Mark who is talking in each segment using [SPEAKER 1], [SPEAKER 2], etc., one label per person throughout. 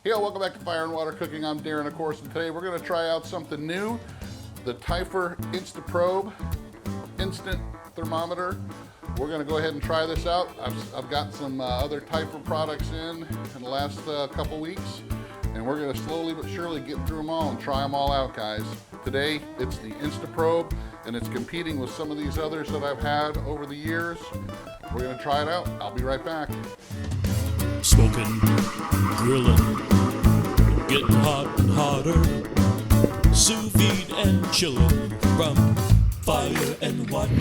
[SPEAKER 1] Hey, welcome back to Fire and Water Cooking. I'm Darren, of course, and today we're going to try out something new, the Typhur Instaprobe Instant Thermometer. We're going to go ahead and try this out. I've got some other Typhur products in the last couple weeks, and we're going to slowly but surely get through them all and try them all out, guys. Today, it's the Instaprobe, and it's competing with some of these others that I've had over the years. We're going to try it out. I'll be right back.
[SPEAKER 2] Smoking, grilling, getting hot and hotter, sous vide and chilling from fire and water.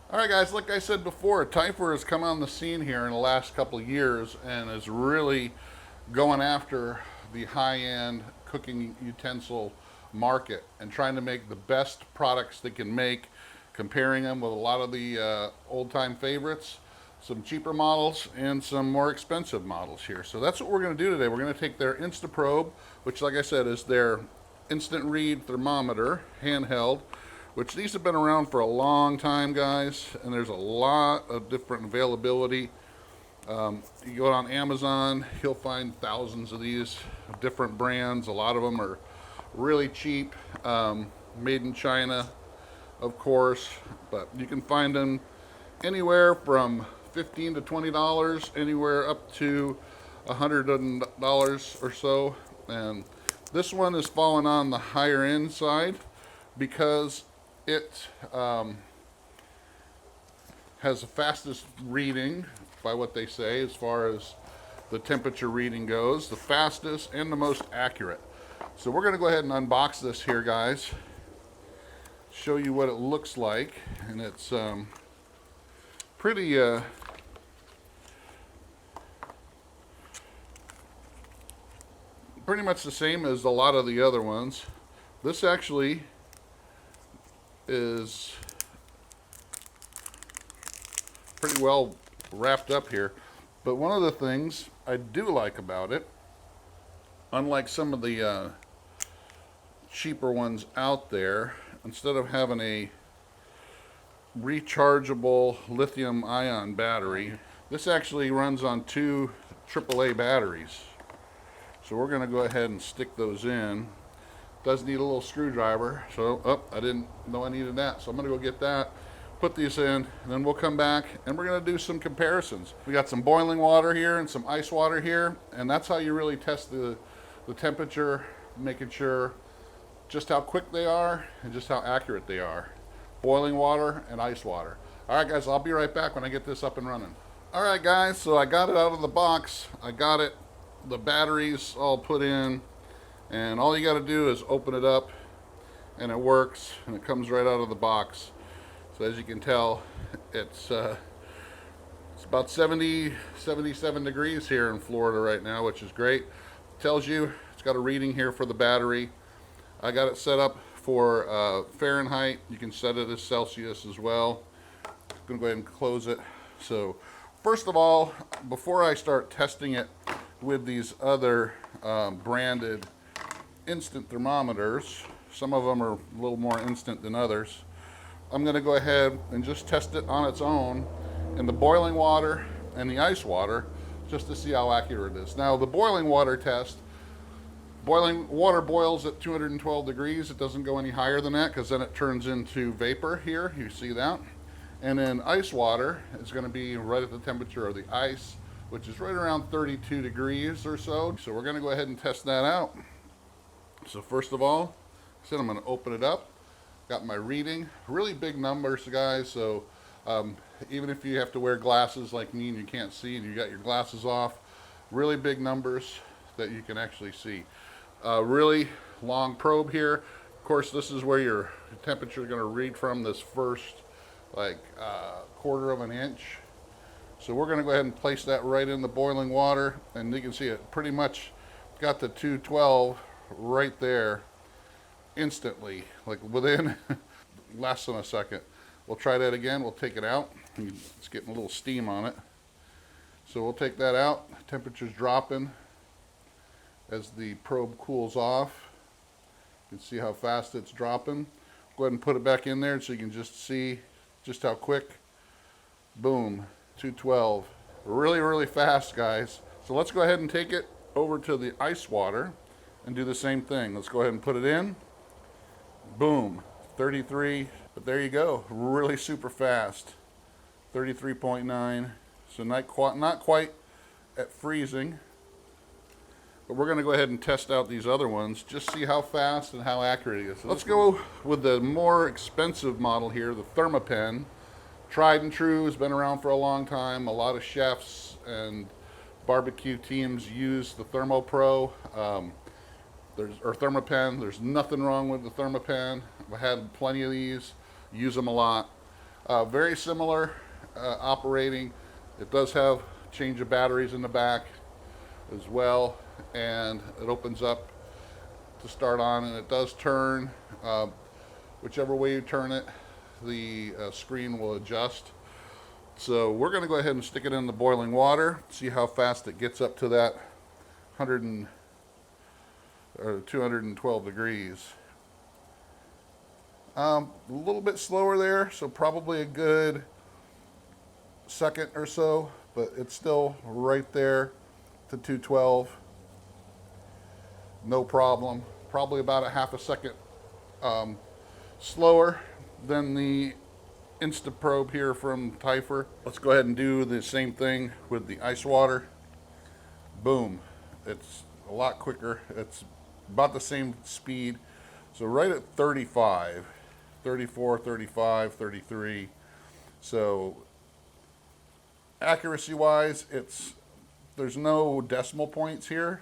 [SPEAKER 1] All right, guys, like I said before, Typhur has come on the scene here in the last couple of years and is really going after the high-end cooking utensil market and trying to make the best products they can make, comparing them with a lot of the old-time favorites, some cheaper models and some more expensive models here. So that's what we're going to do today. We're going to take their Instaprobe, which, like I said, is their instant read thermometer, handheld, which these have been around for a long time, guys, and there's a lot of different availability. You go on Amazon, you'll find thousands of these different brands. A lot of them are really cheap, made in China, of course, but you can find them anywhere from $15 to $20, anywhere up to $100 or so. And this one is falling on the higher end side because it has the fastest reading, by what they say, as far as the temperature reading goes, the fastest and the most accurate. So we're going to go ahead and unbox this here, guys, show you what it looks like, and it's pretty much the same as a lot of the other ones. This actually is pretty well wrapped up here, but one of the things I do like about it, unlike some of the cheaper ones out there, instead of having a rechargeable lithium ion battery, this actually runs on 2 AAA batteries. So we're going to go ahead and stick those in. Does need a little screwdriver, so I didn't know I needed that, so I'm going to go get that, put these in, and then we'll come back and we're going to do some comparisons. We got some boiling water here and some ice water here, and that's how you really test the temperature, making sure just how quick they are and just how accurate they are. Boiling water and ice water. All right, guys, I'll be right back when I get this up and running. All right, guys, so I got it out of the box. I got it, the batteries all put in, and all you got to do is open it up and it works, and it comes right out of the box. So as you can tell, it's about 77 degrees here in Florida right now, which is great. It tells you it's got a reading here for the battery. I got it set up for Fahrenheit. You can set it as Celsius as well. I'm going to go ahead and close it. So first of all, before I start testing it with these other branded instant thermometers, some of them are a little more instant than others, I'm going to go ahead and just test it on its own in the boiling water and the ice water, just to see how accurate it is. Now, the boiling water test, boiling water boils at 212 degrees. It doesn't go any higher than that because then it turns into vapor here. You see that? And then ice water is going to be right at the temperature of the ice, which is right around 32 degrees or so. So we're going to go ahead and test that out. So first of all, I said I'm going to open it up. Got my reading. Really big numbers, guys. So even if you have to wear glasses like me and you can't see and you got your glasses off, really big numbers that you can actually see. Really long probe here. Of course, this is where your temperature is going to read from, this first quarter of an inch. So we're going to go ahead and place that right in the boiling water, and you can see it pretty much got the 212 right there instantly, like within less than a second. We'll try that again. We'll take it out. It's getting a little steam on it. So we'll take that out. Temperature's dropping as the probe cools off. You can see how fast it's dropping. Go ahead and put it back in there so you can just see just how quick Boom, 212. Really, really fast, guys. So let's go ahead and take it over to the ice water and do the same thing. Let's go ahead and put it in. Boom, 33. But there you go, really super fast. 33.9. So not quite at freezing. But we're going to go ahead and test out these other ones, just see how fast and how accurate it is. So let's go with the more expensive model here, the Thermopen. Tried and true, has been around for a long time. A lot of chefs and barbecue teams use the Thermoprobe. Or Thermopen. There's nothing wrong with the Thermopen. I've had plenty of these, use them a lot. Very similar operating. It does have change of batteries in the back as well, and it opens up to start on, and it does turn. Whichever way you turn it, the screen will adjust. So we're going to go ahead and stick it in the boiling water, see how fast it gets up to that 212 degrees. A little bit slower there, so probably a good second or so, but it's still right there to 212. No problem. Probably about a half a second slower than the Instaprobe here from Typhur. Let's go ahead and do the same thing with the ice water. Boom. It's a lot quicker. It's about the same speed. So right at 35, 34, 35, 33. So accuracy wise, there's no decimal points here.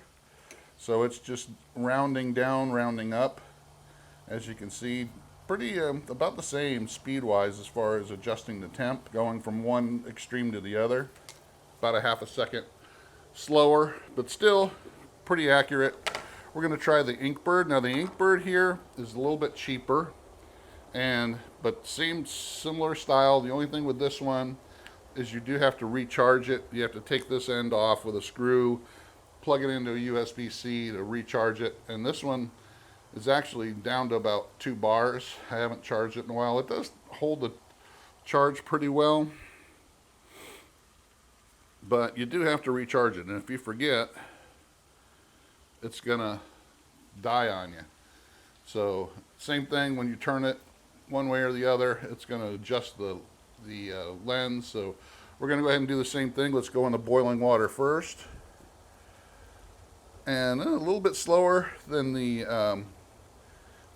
[SPEAKER 1] So it's just rounding down, rounding up. As you can see, pretty about the same speed wise as far as adjusting the temp, going from one extreme to the other. About a half a second slower, but still pretty accurate. We're going to try the InkBird. Now the InkBird here is a little bit cheaper, but similar style. The only thing with this one is you do have to recharge it. You have to take this end off with a screw, plug it into a USB-C to recharge it. And this one is actually down to about 2 bars. I haven't charged it in a while. It does hold the charge pretty well, but you do have to recharge it. And if you forget, it's gonna die on you. So same thing when you turn it one way or the other, it's gonna adjust the lens. So we're gonna go ahead and do the same thing. Let's go into boiling water first. And a little bit slower than the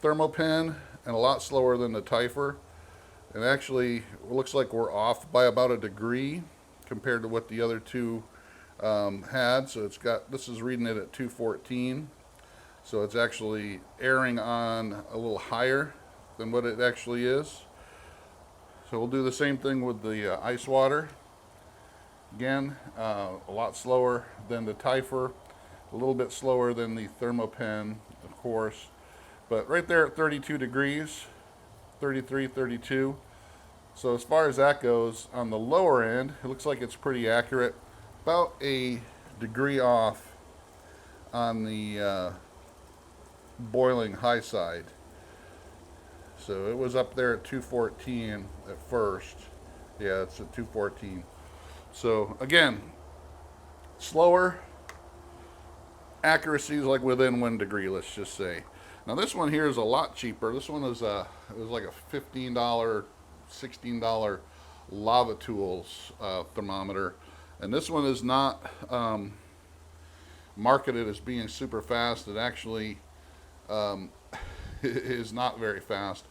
[SPEAKER 1] Thermopen and a lot slower than the Typhur. And actually, it looks like we're off by about a degree compared to what the other two had. So this is reading it at 214. So it's actually airing on a little higher than what it actually is. So we'll do the same thing with the ice water. Again, a lot slower than the Typhur, a little bit slower than the Thermopen, of course. But right there at 32 degrees, 33, 32. So as far as that goes, on the lower end, it looks like it's pretty accurate. About a degree off on the boiling high side. So it was up there at 214 at first. Yeah, it's at 214. So again, slower. Accuracy is like within 1 degree, let's just say. Now this one here is a lot cheaper. This one is it was like a $15, $16 Lavatools thermometer. And this one is not marketed as being super fast. It actually is not very fast.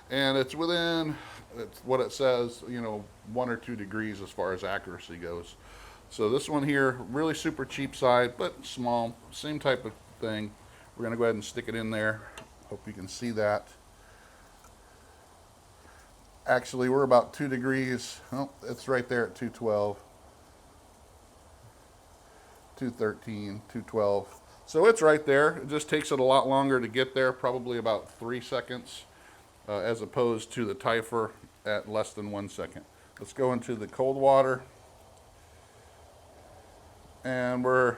[SPEAKER 1] And it's what it says, 1 or 2 degrees as far as accuracy goes. So this one here, really super cheap side, but small, same type of thing. We're gonna go ahead and stick it in there. Hope you can see that. Actually, we're about 2 degrees. Oh, it's right there at 212. 213, 212. So it's right there. It just takes it a lot longer to get there, probably about 3 seconds, as opposed to the Typhur at less than 1 second. Let's go into the cold water. And we're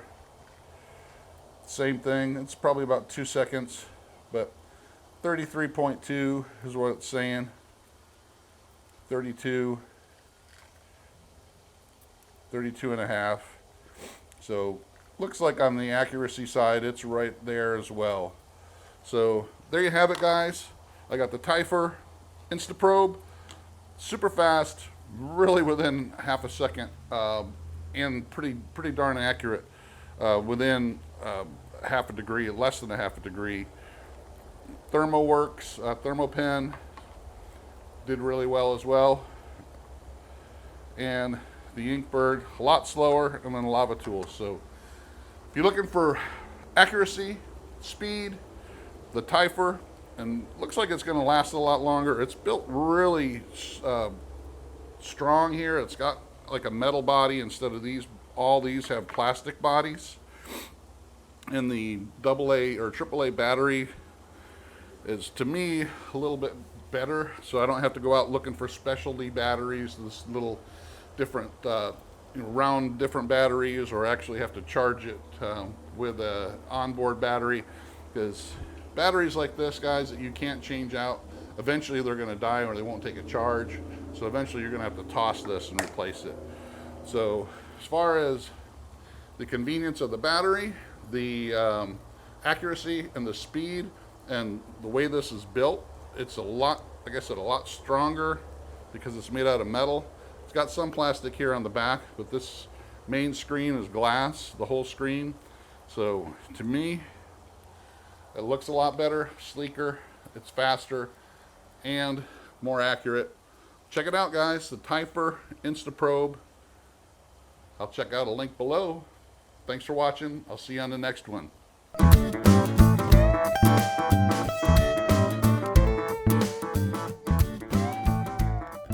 [SPEAKER 1] same thing. It's probably about 2 seconds, but 33.2 is what it's saying. 32, 32.5. So looks like on the accuracy side, it's right there as well. So there you have it, guys. I got the Typhur Instaprobe, super fast, really within half a second, and pretty darn accurate, within half a degree, less than a half a degree. Thermoworks Thermopen did really well as well, and the InkBird a lot slower, and then Lavatools. So if you're looking for accuracy, speed, the Typhur, and looks like it's going to last a lot longer. It's built really strong here. It's got like a metal body instead of these. All these have plastic bodies, and the AA or AAA battery is, to me, a little bit better, so I don't have to go out looking for specialty batteries, this little different round different batteries, or actually have to charge it with a onboard battery, because batteries like this, guys, that you can't change out, eventually they're going to die or they won't take a charge, so eventually you're going to have to toss this and replace it. So as far as the convenience of the battery, the accuracy and the speed, and the way this is built, it's a lot, like I said, a lot stronger because it's made out of metal. It's got some plastic here on the back, but this main screen is glass, the whole screen. So to me, it looks a lot better, sleeker, it's faster, and more accurate. Check it out, guys, the Typhur Instaprobe. I'll check out a link below. Thanks for watching. I'll see you on the next one.